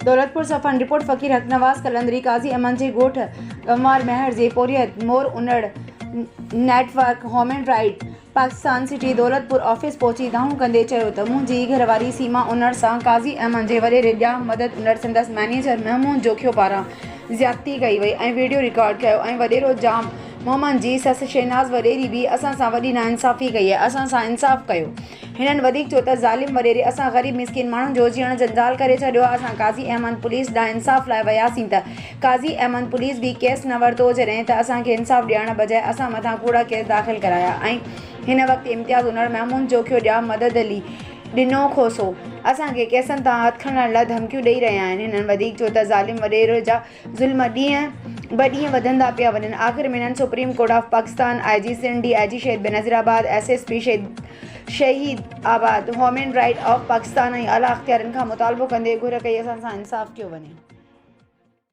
Daulatpur सफ़न report फ़कीर हक नवाज़ कलंदरी काज़ी अमन जे ॻोठ गंवार महर जे पोरियत मोर उनड़ network human right Pakistan city Daulatpur office पहुची दाहूं कंदे चयो त मुंहिंजी घरवारी सीमा उनड़ सां काज़ी अमन जे वॾेरे ॼाम मदद उनड़ संदसि मैनेजर महमूद जोखियो पारां ज़्यादती कई वई ऐं वीडियो रिकॉर्ड कयो ऐं वॾेरो जाम मोहम्मद जी ससु शहनाज़ वॾेरी बि असां सां वॾी नाइंसाफ़ी कई आहे, असां सां इंसाफ़ कयो। हिननि वधीक चयो त ज़ालिम वॾेरे असां ग़रीब मिसकिन माण्हुनि जो जीअण जंजाल करे छॾियो आहे। असां काज़ी अहमद पुलिस ॾांहुं इंसाफ़ लाइ वियासीं त काज़ी अहमद पुलिस बि केस न वरितो जॾहिं त असांखे इंसाफ़ ॾियण बजाए असां मथां कूड़ा केस दाख़िल कराया ऐं हिन वक़्तु इम्तियाज़ उनड़ महमूद जोखियो ॼाम मदद ॾिनो खोसो असांखे केसनि तां हथ खणण लाइ धमकियूं ॾेई रहिया आहिनि। हिननि वधीक चयो त ज़ालिम वॾेरे जा ज़ुल्म ॾींहं वधंदा पिया वञनि। आख़िर में हिननि supreme court of Pakistan, IG Sindh, DIG Shaheed Benazirabad, SSP शहीद आबाद, ह्यूमन राइट ऑफ पाकिस्तान ऐं आला अख़्तियारनि खां मुतालबो कंदे घुर कई असां सां इंसाफ़ कयो वञे।